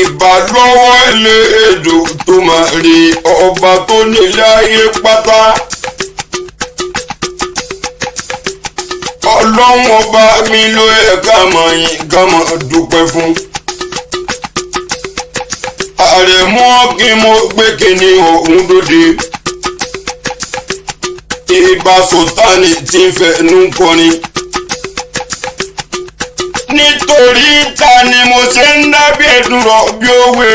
ìbálọ́wọ́ ilé èdò tó máa rí ọba tó nílé ayé pátá. Ọlọ́run ọba mi ló yẹ ká mọ̀ yìn ká mọ̀ dúpẹ́ fún. Àrẹ̀mú kí mo gbé kíní òun dòde. Ìbà Sọ̀tánì tí ń fẹnu kọrin. Nítorí ta ni mo ṣe ń dábí ẹ̀dùn rọ̀ bí òwe.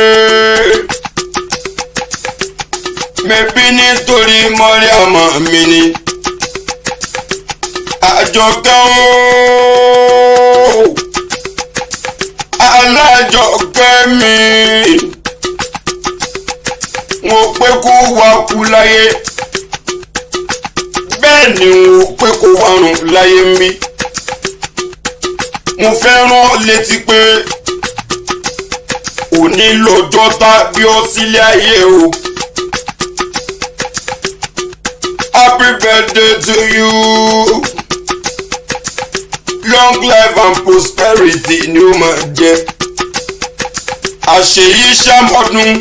Mẹ̀bí nítorí Mọ́ríàmù mi ni. Àjọkẹ́ ooo, alájọkẹ́ mi, mo pé kó wá kú láyé, bẹ́ẹ̀ ni mo pé kó wá rùn láyé mi. Mo fẹ́ rán létí pé òní lọ́jọ́ tá bí ọ sílé ayé o. Happy birthday to you. Long life and prosperity ni ó máa jẹ́. Àṣeyí ṣàmọ́dún,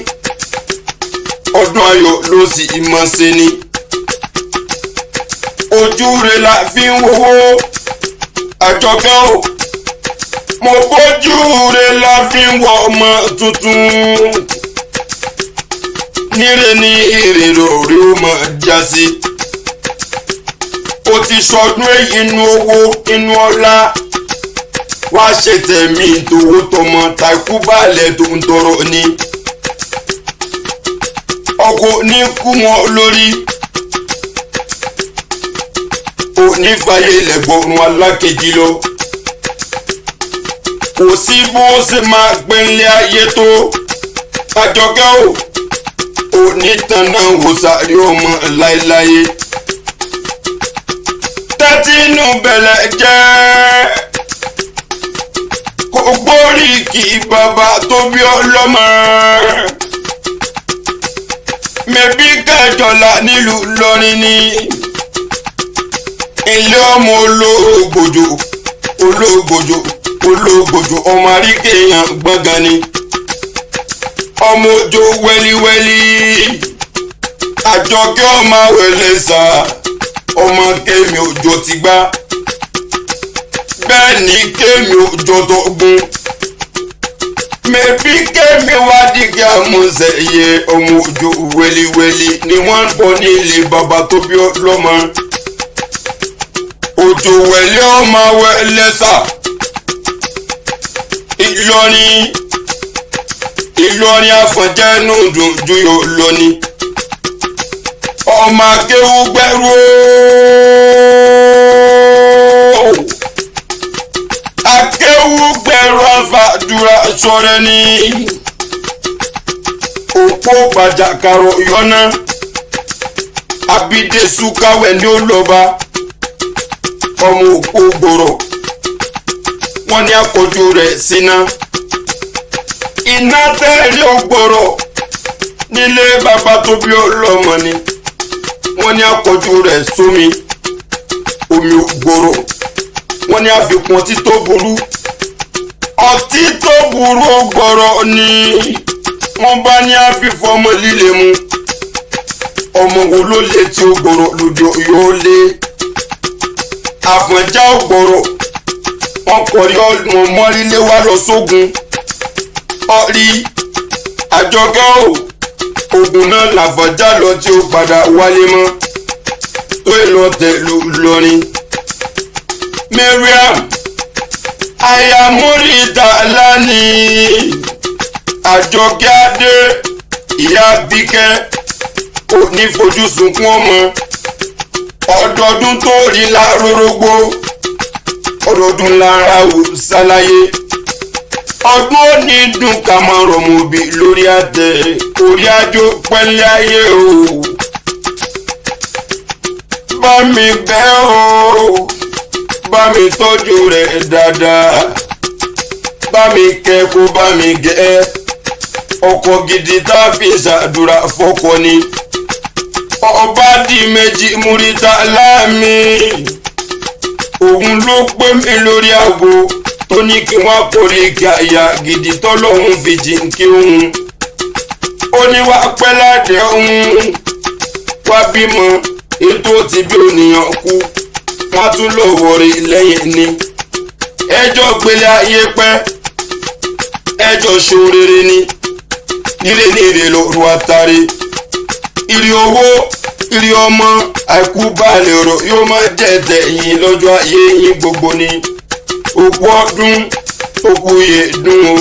ọdún ayọ̀ ló sì máa ṣe ni. Ojú rẹ̀ la fi ń wowó. Àjọkẹ́ o, mo bójú rẹ̀ la fi ń wọ ọmọ tuntun. Níre ni èrè lórí ó máa já sí. Ó ti sọdún èyí inú owó inú ọlá. Wá ṣe tẹ̀mí tòwó tọmọ tàìkú balẹ̀ tó ń tọrọ ni. Ọkọ ní kú wọn lórí. Òní fàyè lẹ́gbọ̀rún alákejì lọ. Kò sí bó ṣe máa gbẹ̀lẹ̀ ayé tó. Àjọkẹ́ o, òní tanná wò sáré ọmọ láéláé. Tẹ́tí inú bẹ̀lẹ̀ jẹ́. Kò gbórí kí bàbá tó bí ọlọ́mọ. Mẹ̀bí Kájọlá nílùú Ìlọrin ni. Ilé ọmọ olóògbòjò ọmọ àríkèyàn gbọ̀ngàn ni. Ọmọ òjò wẹ́líwẹ́lí. Àjọkẹ́ ọmọ wẹ̀lẹ̀ sá. Ọmọ Kémi Òjó ti gbá. Bẹ́ẹ̀ ni Kémi Òjó tó gún. Mẹ̀bí Kémi wá dìgí àmúṣẹ̀yẹ ọmọ òjò wẹ́líwẹ́lí ni wọ́n ń bọ̀ ní ilé bàbá tó bí ọlọ́mọ. Òjò wẹ̀lẹ́ ọmọ wẹ̀lẹ́ sà. Ìlọrin Àfọ̀njá inú dùn ju yóò lọ ni. Ọmọ akéwú gbẹ́rú ooo. Akéwú gbẹ́rú àfàdúrà sọ̀rọ̀ ni. Òpó gbàjàkàrọ̀ yọ̀nà. Abídé Súkáwẹ̀ ni ó lọ́ba. Ọmọ òpó gbòrò. Wọ́n ní àpọ̀jù rẹ̀ síná. Iná tẹ́lẹ̀ ògbòrò nílé bàbá tó bí ọlọ́mọ ni. Wọ́n ní àpọ̀jù rẹ̀ sómi. Omi ògbòrò. Wọ́n ní àfikún ọtí tó burú. Ọtí tó burú ògbòrò ni wọ́n bá ní àfífọ́ ọmọ líle mu. Ọmọ wo ló lè tí ògbòrò lòdì yóò lé. Àfọ̀njá ògbòrò. Wọ́n kọ̀rí ọmọ mọ́rílé wá lọ sógun. Ọ̀rí Àjọkẹ́ o, ogun náà làfọ̀njá lọ tí ó padà wálé mọ́. Tó èlò tẹ̀lú Ìlọrin. Mariam aya Múrítàlá ni. Àjọkẹ́ adé ìyá Bíkẹ́ kò ní fojú sunkún ọmọ. Ọdọọdún tó rí lárórógbó. Ọdọọdún lára ò ṣàlàyé. Ọdún òní dùn ká máa rọmọ òbí lórí àtẹ. Orí àjò pẹ́lẹ́ ayé o. Bá mi bẹ̀ o. Bá mi tọ́jú rẹ̀ dáadáa. Bá mi kẹ́ kó bá mi gẹ́. Ọkọ gidi tá a fi ṣàdúrà fọ́kọ ni. Ọba di méjì Múrítàlá mi. Òun ló pè mí lórí àgbo. tó ní kí wọ́n foríkì àyà gidi tọ́lọ́hún fi jìnkí òun. ó ní wá pẹ́ ládẹ́ òun wá bímọ ètò ti bí ònìyàn kú wọ́n tún lọ́wọ́ rí lẹ́yìn ni. ẹjọ́ gbélé ayé pẹ́ ẹjọ́ ṣòrere ni níre lóru àtàrí. ìrì owó ìrì ọmọ àìkú balẹ̀ ọ̀rọ̀ yóò máa jẹ̀tẹ̀ yín lọ́jọ́ ayé yín gbogbo ni. òkú ọdún òkú yèdùn o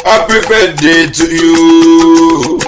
happy birthday to you.